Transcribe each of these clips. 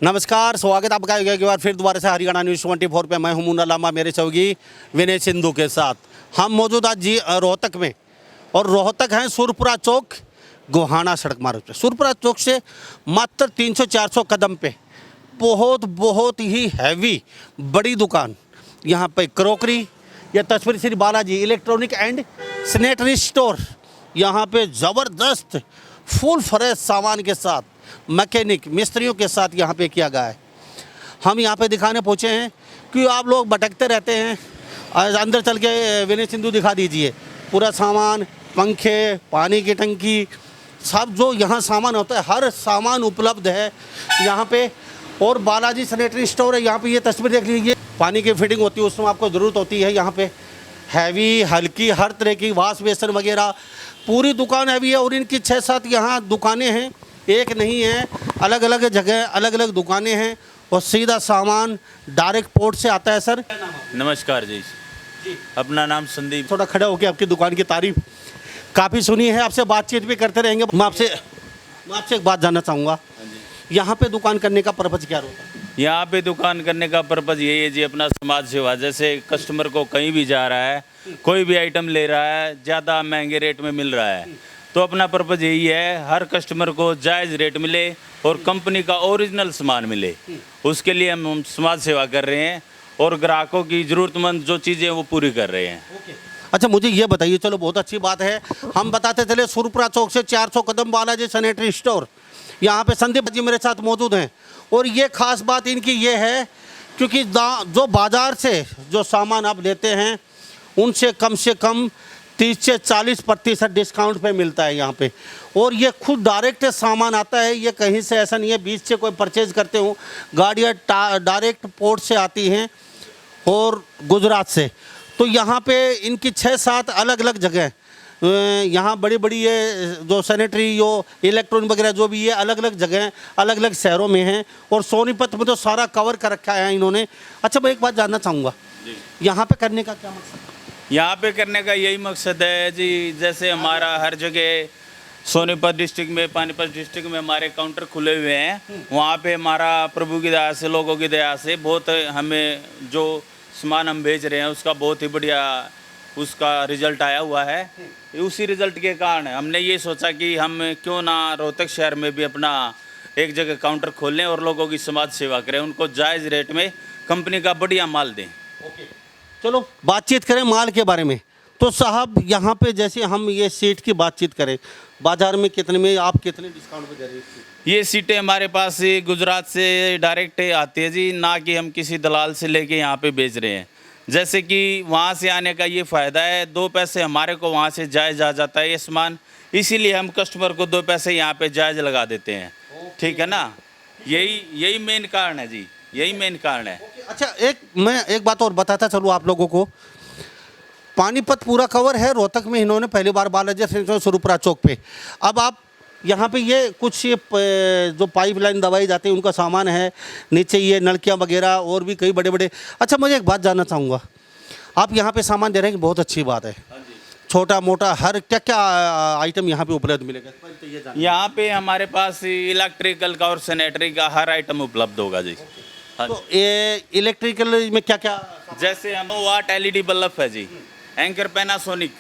नमस्कार, स्वागत आपका एक बार फिर दोबारा से हरियाणा न्यूज़ 24 पे। मैं हूं मुन्ना लामा, मेरे सहयोगी विनय सिंधु के साथ। हम मौजूद आज जी रोहतक में, और रोहतक है सुरपुरा चौक गोहाना सड़क मार्ग पे। सुरपुरा चौक से मात्र 300-400 कदम पे बहुत ही हैवी बड़ी दुकान, यहाँ पे क्रॉकरी, यह तस्वीर Shri Balaji electronic and sanitary store. यहाँ पे ज़बरदस्त फुल फ्रेश सामान के साथ मैकेनिक मिस्त्रियों के साथ यहाँ पे किया गया है। हम यहाँ पे दिखाने पहुँचे हैं कि आप लोग भटकते रहते हैं। अंदर चल के विनय सिंधु दिखा दीजिए पूरा सामान, पंखे, पानी की टंकी, सब जो यहाँ सामान होता है हर सामान उपलब्ध है यहाँ पे। और बालाजी सैनिटरी स्टोर है, यहाँ पे ये तस्वीर देख लीजिए। पानी की फिटिंग होती है, उसमें आपको ज़रूरत होती है। यहाँ पे हैवी हल्की हर तरह की वाश बेसन वगैरह पूरी दुकान हैवी है। और इनकी 6-7 यहाँ दुकानें हैं, एक नहीं है, अलग अलग जगह अलग अलग दुकानें हैं। और सीधा सामान डायरेक्ट पोर्ट से आता है। सर नमस्कार जी, अपना नाम संदीप। थोड़ा खड़ा होकर आपकी दुकान की तारीफ काफ़ी सुनी है, आपसे बातचीत भी करते रहेंगे। मैं आपसे एक बात जानना चाहूँगा, यहाँ पे दुकान करने का पर्पज़ क्या होता है? यहाँ पे दुकान करने का पर्पज़ यही है जी, अपना समाज सेवा। जैसे कस्टमर को कहीं भी जा रहा है, कोई भी आइटम ले रहा है, ज़्यादा महंगे रेट में मिल रहा है, तो अपना पर्पज़ यही है हर कस्टमर को जायज़ रेट मिले और कंपनी का ओरिजिनल सामान मिले। उसके लिए हम समाज सेवा कर रहे हैं और ग्राहकों की ज़रूरतमंद जो चीज़ें वो पूरी कर रहे हैं। अच्छा, मुझे ये बताइए, चलो बहुत अच्छी बात है। हम बताते चले सुरपुरा चौक से 400 कदम बालाजी सैनिटरी स्टोर, यहाँ पे संदीप जी मेरे साथ मौजूद हैं। और ये ख़ास बात इनकी ये है क्योंकि जो बाज़ार से जो सामान आप लेते हैं उनसे कम 30 से 40% डिस्काउंट पे मिलता है यहाँ पे। और ये खुद डायरेक्ट सामान आता है, ये कहीं से ऐसा नहीं है बीच से कोई परचेज़ करते हो। गाड़ियाँ डायरेक्ट पोर्ट से आती हैं और गुजरात से। तो यहाँ पे इनकी 6-7 अलग अलग जगह यहाँ बड़ी ये जो सैनिटरी यो इलेक्ट्रॉनिक वगैरह जो भी है अलग अलग जगह अलग अलग शहरों में हैं। और सोनीपत में तो सारा कवर कर रखा है इन्होंने। अच्छा, मैं एक बात जानना चाहूँगा, यहाँ पे करने का क्या मकसद है? यहाँ पे करने का यही मकसद है जी, जैसे हमारा हर जगह सोनीपत डिस्ट्रिक्ट में, पानीपत डिस्ट्रिक्ट में हमारे काउंटर खुले हुए हैं। वहाँ पे हमारा प्रभु की दया से, लोगों की दया से बहुत हमें जो सामान हम बेच रहे हैं उसका बहुत ही बढ़िया उसका रिजल्ट आया हुआ है। उसी रिजल्ट के कारण हमने ये सोचा कि हम क्यों ना रोहतक शहर में भी अपना एक जगह काउंटर खोलें और लोगों की समाज सेवा करें, उनको जायज़ रेट में कंपनी का बढ़िया माल दें। चलो बातचीत करें माल के बारे में। तो साहब, यहाँ पे जैसे हम ये सीट की बातचीत करें, बाज़ार में कितने में आप कितने डिस्काउंट पे दे रहे हैं? ये सीटें हमारे पास गुजरात से डायरेक्ट आती है जी, ना कि हम किसी दलाल से लेके यहाँ पे बेच रहे हैं। जैसे कि वहाँ से आने का ये फ़ायदा है, 2 पैसे हमारे को वहाँ से जायज़ आ जाता है ये सामान, इसीलिए हम कस्टमर को 2 पैसे यहाँ पे जायज़ लगा देते हैं। ठीक है ना, यही मेन कारण है जी, यही मेन कारण है। अच्छा, मैं एक बात और बताता चलूँ आप लोगों को। पानीपत पूरा कवर है, रोहतक में इन्होंने पहली बार बालाजी सुरपुरा चौक पे। अब आप यहाँ पे ये कुछ ये जो पाइपलाइन दवाई जाती है उनका सामान है, नीचे ये नलकियाँ वगैरह और भी कई बड़े। अच्छा, मुझे एक बात जानना चाहूँगा, आप यहाँ पे सामान दे रहे हैं कि बहुत अच्छी बात है। छोटा मोटा हर क्या आइटम यहाँ पे उपलब्ध मिलेगा? यहाँ पे हमारे पास इलेक्ट्रिकल का और सैनिटरी का हर आइटम उपलब्ध होगा जी। तो ये इलेक्ट्रिकल में क्या? जैसे हम वाट LED बल्ब है जी, एंकर पैनासोनिक,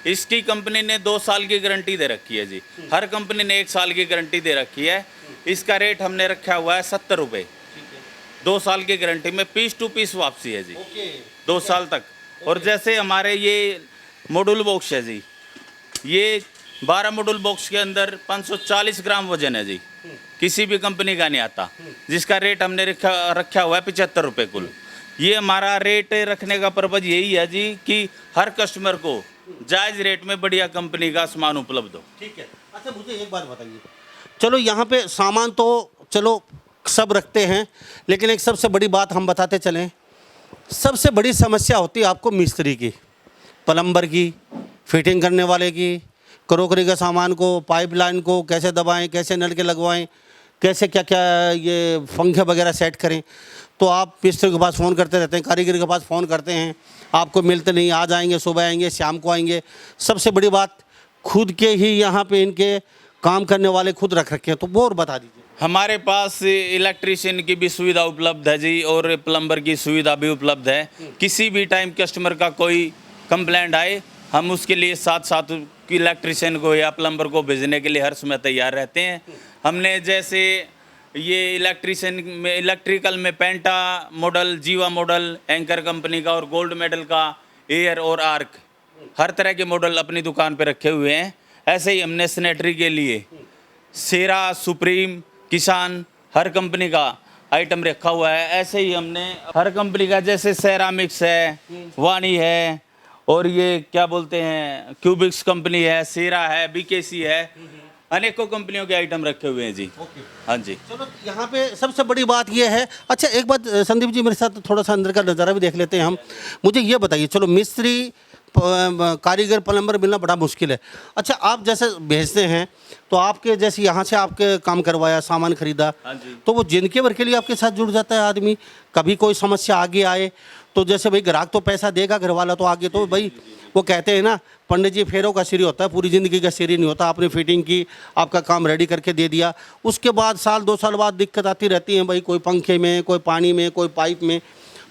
इसकी कंपनी ने 2 साल की गारंटी दे रखी है जी। हर कंपनी ने 1 साल की गारंटी दे रखी है। इसका रेट हमने रखा हुआ है 70 रुपये। 2 साल की गारंटी में पीस टू पीस वापसी है जी, 2 साल तक। और जैसे हमारे ये मॉड्यूल बॉक्स है जी, ये 12 मॉड्यूल बॉक्स के अंदर 540 ग्राम वजन है जी, किसी भी कंपनी का नहीं आता, जिसका रेट हमने रखा हुआ है 75 रुपये कुल। ये हमारा रेट रखने का पर्पज़ यही है जी कि हर कस्टमर को जायज़ रेट में बढ़िया कंपनी का सामान उपलब्ध हो। ठीक है। अच्छा, मुझे एक बात बताइए, चलो यहाँ पे सामान तो चलो सब रखते हैं, लेकिन एक सबसे बड़ी बात हम बताते चलें। सबसे बड़ी समस्या होती है आपको मिस्त्री की, प्लम्बर की, फिटिंग करने वाले की, क्रॉकरी के सामान को, पाइपलाइन को कैसे दबाएं, कैसे नल के लगवाएं, कैसे क्या ये पंखे वगैरह सेट करें। तो आप मिस्त्री के पास फ़ोन करते रहते हैं, कारीगर के पास फ़ोन करते हैं, आपको मिलते नहीं। आज आएंगे, सुबह आएंगे, शाम को आएंगे। सबसे बड़ी बात, खुद के ही यहाँ पे इनके काम करने वाले खुद रख रखे हैं। तो वो और बता दीजिए। हमारे पास इलेक्ट्रीशियन की भी सुविधा उपलब्ध है जी, और प्लम्बर की सुविधा भी उपलब्ध है। किसी भी टाइम कस्टमर का कोई कंप्लेंट आए, हम उसके लिए साथ साथ इलेक्ट्रीशियन को या प्लम्बर को भेजने के लिए हर समय तैयार रहते हैं। हमने जैसे ये इलेक्ट्रीशियन में, इलेक्ट्रिकल में पेंटा मॉडल, जीवा मॉडल, एंकर कंपनी का और गोल्ड मेडल का, एयर और आर्क, हर तरह के मॉडल अपनी दुकान पे रखे हुए हैं। ऐसे ही हमने सैनिटरी के लिए सेरा, सुप्रीम, किसान, हर कंपनी का आइटम रखा हुआ है। ऐसे ही हमने हर कंपनी का, जैसे सेरामिक्स है, वाणी है, और ये क्या बोलते हैं, क्यूबिक्स कंपनी है, सेरा है, बीकेसी है, अनेकों कंपनियों के आइटम रखे हुए हैं जी। हाँ जी। चलो, यहाँ पे सबसे बड़ी बात ये है। अच्छा, एक बात संदीप जी, मेरे साथ थोड़ा सा अंदर का नज़ारा भी देख लेते हैं हम। मुझे ये बताइए, चलो मिस्त्री, कारीगर, प्लम्बर मिलना बड़ा मुश्किल है। अच्छा, आप जैसे भेजते हैं तो आपके जैसे यहाँ से आपके काम करवाया, सामान खरीदा, हाँ जी। तो वो जिनके भर के लिए आपके साथ जुड़ जाता है आदमी। कभी कोई समस्या आगे आए तो जैसे भाई ग्राहक तो पैसा देगा, घर वाला तो आगे, तो भाई वो कहते हैं ना, पंडित जी फेरों का सिरी होता है, पूरी ज़िंदगी का सिरी नहीं होता। आपने फिटिंग की, आपका काम रेडी करके दे दिया, उसके बाद साल 2 साल बाद दिक्कत आती रहती है भाई, कोई पंखे में, कोई पानी में, कोई पाइप में,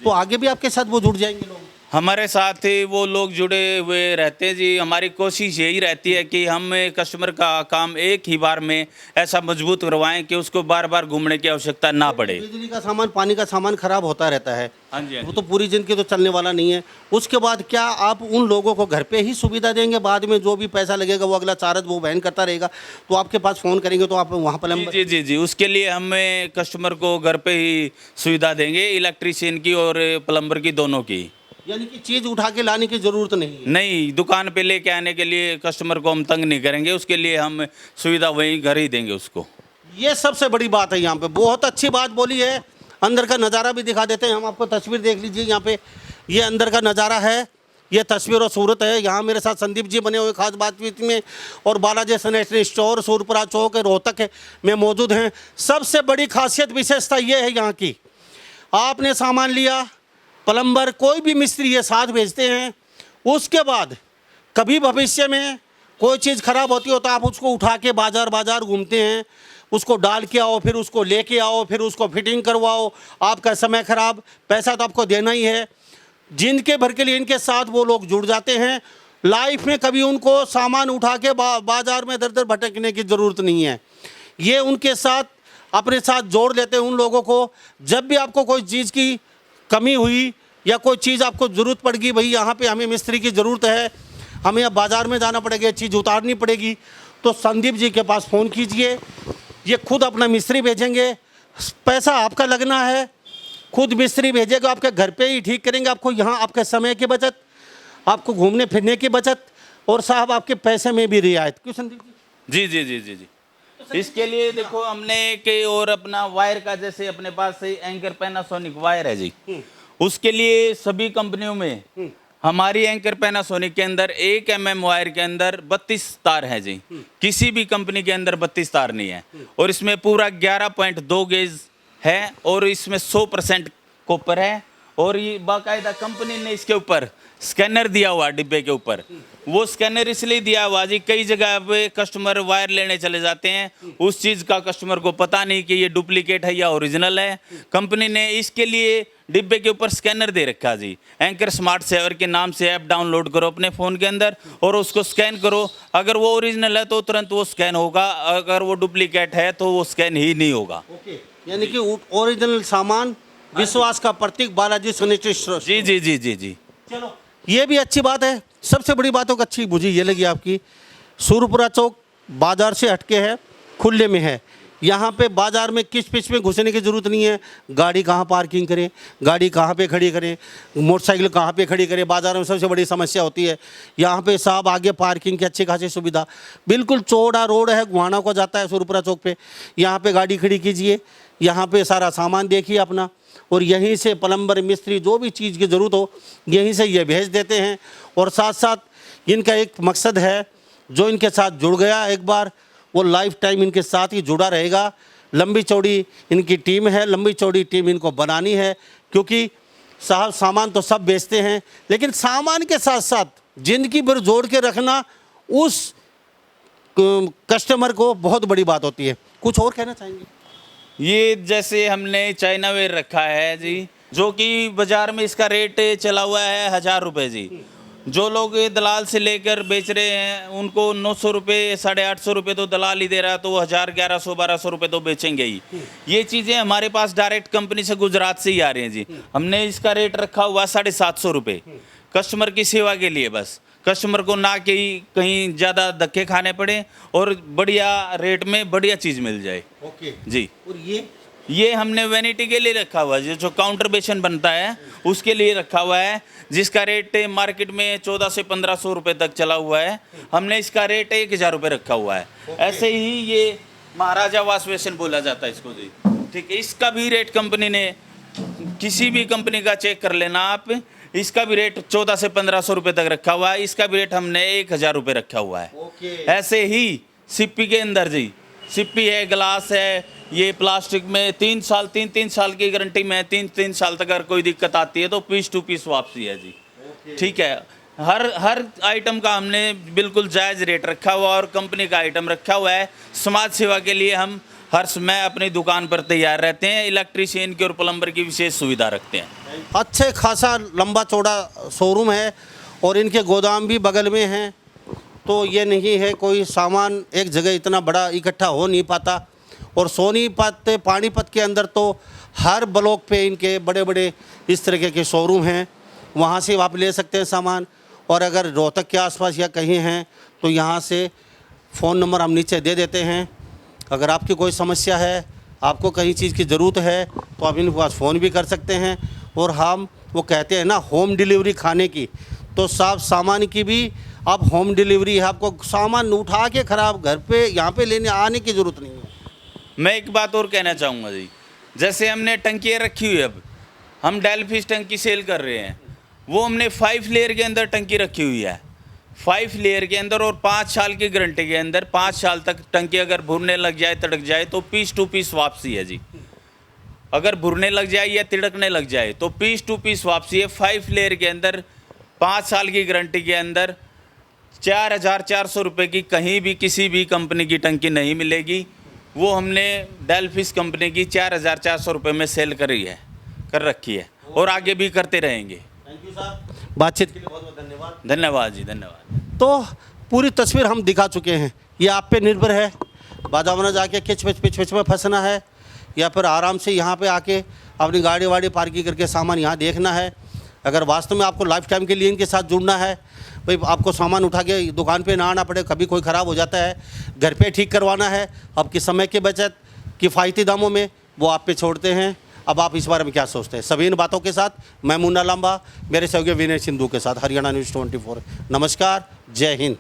तो आगे भी आपके साथ वो जुड़ जाएंगे लोग। हमारे साथ ही वो लोग जुड़े हुए रहते हैं जी। हमारी कोशिश यही रहती है कि हम कस्टमर का काम एक ही बार में ऐसा मजबूत करवाएं कि उसको बार बार घूमने की आवश्यकता ना पड़े। बिजली का सामान, पानी का सामान खराब होता रहता है, हाँ जी, हाँ वो जी। तो पूरी जिंदगी तो चलने वाला नहीं है। उसके बाद क्या आप उन लोगों को घर पे ही सुविधा देंगे? बाद में जो भी पैसा लगेगा वो अगला चार्ज वो वहन करता रहेगा, तो आपके पास फ़ोन करेंगे तो आप वहाँ पर जी जी जी जी, उसके लिए हमें कस्टमर को घर पे ही सुविधा देंगे, इलेक्ट्रीशियन की और प्लम्बर की, दोनों की। यानी कि चीज़ उठा के लाने की ज़रूरत नहीं है। नहीं, दुकान पे लेके आने के लिए कस्टमर को हम तंग नहीं करेंगे, उसके लिए हम सुविधा वहीं घर ही देंगे उसको। ये सबसे बड़ी बात है यहाँ पे, बहुत अच्छी बात बोली है। अंदर का नज़ारा भी दिखा देते हैं हम आपको, तस्वीर देख लीजिए यहाँ पे, ये अंदर का नज़ारा है, ये तस्वीर और सूरत है। यहाँ मेरे साथ संदीप जी बने हुए खास बातचीत में, और बालाजी सैनिटरी स्टोर, सूरपुरा चौक, रोहतक में मौजूद हैं। सबसे बड़ी खासियत, विशेषता ये है यहाँ की, आपने सामान लिया, प्लम्बर कोई भी मिस्त्री ये साथ भेजते हैं, उसके बाद कभी भविष्य में कोई चीज़ ख़राब होती हो तो आप उसको उठा के बाज़ार बाज़ार घूमते हैं, उसको डाल के आओ, फिर उसको लेके आओ, फिर उसको फिटिंग करवाओ, आपका समय ख़राब, पैसा तो आपको देना ही है। जिनके भर के लिए इनके साथ वो लोग जुड़ जाते हैं, लाइफ में कभी उनको सामान उठा के बाज़ार में दर दर भटकने की ज़रूरत नहीं है। ये उनके साथ अपने साथ जोड़ लेते हैं उन लोगों को। जब भी आपको कोई चीज़ की कमी हुई या कोई चीज़ आपको ज़रूरत पड़ गई, भाई यहाँ पे हमें मिस्त्री की ज़रूरत है, हमें अब बाज़ार में जाना पड़ेगा, चीज़ उतारनी पड़ेगी, तो संदीप जी के पास फ़ोन कीजिए, ये खुद अपना मिस्त्री भेजेंगे। पैसा आपका लगना है, खुद मिस्त्री भेजेगा, आपके घर पे ही ठीक करेंगे। आपको यहाँ आपके समय की बचत, आपको घूमने फिरने की बचत, और साहब आपके पैसे में भी रियायत। क्यों संदीप जी? जी जी जी जी जी। इसके लिए देखो, हमने एक और अपना वायर का, जैसे अपने पास से एंकर पैनासोनिक वायर है जी, उसके लिए सभी कंपनियों में हमारी एंकर पैनासोनिक के अंदर 1 mm वायर के अंदर 32 तार है जी। किसी भी कंपनी के अंदर 32 तार नहीं है, और इसमें पूरा 11.2 गेज है, और इसमें 100% कॉपर है, और ये बाकायदा कंपनी ने इसके ऊपर स्कैनर दिया हुआ डिब्बे के ऊपर। वो स्कैनर इसलिए दिया हुआ जी, कई जगह पे कस्टमर वायर लेने चले जाते हैं, उस चीज़ का कस्टमर को पता नहीं कि ये डुप्लीकेट है या ओरिजिनल है। कंपनी ने इसके लिए डिब्बे के ऊपर स्कैनर दे रखा जी। एंकर स्मार्ट सेवर के नाम से ऐप डाउनलोड करो अपने फ़ोन के अंदर, और उसको स्कैन करो। अगर वो ओरिजिनल है तो तुरंत वो स्कैन होगा, अगर वो डुप्लीकेट है तो वो स्कैन ही नहीं होगा। ओके, यानी कि ओरिजिनल सामान, विश्वास का प्रतीक, बालाजी सैनिटरी स्टोर। जी जी जी जी जी। चलो, ये भी अच्छी बात है। सबसे बड़ी बातों का अच्छी मुझे ये लगी आपकी, सूरपुरा चौक बाज़ार से हटके है, खुले में है। यहाँ पे बाज़ार में किस पिच में घुसने की ज़रूरत नहीं है। गाड़ी कहाँ पार्किंग करें, गाड़ी कहाँ पे खड़ी करें, मोटरसाइकिल कहाँ पे खड़ी करें, बाज़ार में सबसे बड़ी समस्या होती है। यहाँ पे साहब आगे पार्किंग की अच्छी खासी सुविधा, बिल्कुल चौड़ा रोड है, गुहाना को जाता है सूरपुरा चौक पे। यहाँ पे गाड़ी खड़ी कीजिए, यहाँ पे सारा सामान देखिए अपना, और यहीं से प्लम्बर, मिस्त्री, जो भी चीज़ की ज़रूरत हो यहीं से ये भेज देते हैं। और साथ साथ इनका एक मकसद है, जो इनके साथ जुड़ गया एक बार, वो लाइफ टाइम इनके साथ ही जुड़ा रहेगा। लंबी चौड़ी इनकी टीम है, लंबी चौड़ी टीम इनको बनानी है, क्योंकि साहब सामान तो सब बेचते हैं, लेकिन सामान के साथ साथ ज़िंदगी भर जोड़ के रखना उस कस्टमर को बहुत बड़ी बात होती है। कुछ और कहना चाहेंगे? ये जैसे हमने चाइना वेयर रखा है जी, जो कि बाजार में इसका रेट चला हुआ है 1000 रुपये जी। जो लोग दलाल से लेकर बेच रहे हैं उनको 900 रुपये 850 रुपये तो दलाल ही दे रहा है, तो वो 1000 1100 1200 रुपये तो बेचेंगे ही। ये चीज़ें हमारे पास डायरेक्ट कंपनी से गुजरात से ही आ रही हैं जी। हमने इसका रेट रखा हुआ 750 रुपये कस्टमर की सेवा के लिए, बस कस्टमर को ना कि कहीं ज़्यादा धक्के खाने पड़े और बढ़िया रेट में बढ़िया चीज़ मिल जाए। ओके जी। और ये हमने वैनिटी के लिए रखा हुआ है, जो काउंटर बेसन बनता है उसके लिए रखा हुआ है, जिसका रेट मार्केट में 1400 से 1500 रुपये तक चला हुआ है। हमने इसका रेट 1000 रुपये रखा हुआ है। ऐसे ही ये महाराजा वाश बेसन बोला जाता है इसको जी, ठीक है। इसका भी रेट कंपनी ने, किसी भी कंपनी का चेक कर लेना आप, इसका भी रेट 1400 से 1500 रुपये तक रखा हुआ है। इसका भी रेट हमने 1000 रुपये रखा हुआ है। ओके। ऐसे ही सिप्पी के अंदर जी, सिप्पी है, ग्लास है, ये प्लास्टिक में 3 साल की गारंटी में, 3 साल तक अगर कोई दिक्कत आती है तो पीस टू पीस वापसी है जी, ठीक है। हर आइटम का हमने बिल्कुल जायज़ रेट रखा हुआ और कंपनी का आइटम रखा हुआ है। समाज सेवा के लिए हम हर समय अपनी दुकान पर तैयार रहते हैं। इलेक्ट्रीशियन की और प्लम्बर की विशेष सुविधा रखते हैं। अच्छे खासा लंबा चौड़ा शोरूम है और इनके गोदाम भी बगल में हैं, तो ये नहीं है कोई सामान एक जगह इतना बड़ा इकट्ठा हो नहीं पाता। और सोनीपत पानीपत के अंदर तो हर ब्लॉक पे इनके बड़े बड़े इस तरह के शोरूम हैं, वहाँ से आप ले सकते हैं सामान। और अगर रोहतक के आसपास या कहीं हैं तो यहाँ से फ़ोन नंबर हम नीचे दे देते हैं। अगर आपकी कोई समस्या है, आपको कहीं चीज़ की ज़रूरत है, तो आप इनके पास फ़ोन भी कर सकते हैं। और हम वो कहते हैं ना होम डिलीवरी खाने की, तो साफ सामान की भी आप होम डिलीवरी है। आपको सामान उठा के ख़राब घर पे यहाँ पे लेने आने की ज़रूरत नहीं है। मैं एक बात और कहना चाहूँगा जी, जैसे हमने टंकियाँ रखी हुई है, अब हम डेलफिश टंकी सेल कर रहे हैं, वो हमने 5 लेयर के अंदर टंकी रखी हुई है। 5 लेयर के अंदर और 5 साल की गारंटी के अंदर, 5 साल तक टंकी अगर भुरने लग जाए, तड़क जाए तो पीस टू पीस वापसी है जी। अगर भुरने लग जाए या तिड़कने लग जाए तो पीस टू पीस वापसी है। 5 लेयर के अंदर 5 साल की गारंटी के अंदर 4400 रुपये की कहीं भी किसी भी कंपनी की टंकी नहीं मिलेगी। वो हमने डेलफिश कंपनी की 4400 रुपये में सेल कर रखी है और आगे भी करते रहेंगे। थैंक यू साहब, बातचीत के लिए बहुत बहुत धन्यवाद। धन्यवाद जी, धन्यवाद। तो पूरी तस्वीर हम दिखा चुके हैं। ये आप पे निर्भर है, बाजार में जाके किच में फंसना है या फिर आराम से यहाँ पे आके अपनी गाड़ी वाड़ी पार्किंग करके सामान यहाँ देखना है। अगर वास्तव में आपको लाइफ टाइम के लिए इनके साथ जुड़ना है, भाई आपको सामान उठा के दुकान पे ना आना पड़े, कभी कोई ख़राब हो जाता है घर पे ठीक करवाना है, आपकी समय की बचत किफ़ायती दामों में, वो आप पे छोड़ते हैं। अब आप इस बारे में क्या सोचते हैं? सभी इन बातों के साथ मैं मुन्ना लांबा, मेरे सहयोगी विनय सिंधु के साथ, हरियाणा न्यूज़ 24। नमस्कार, जय हिंद।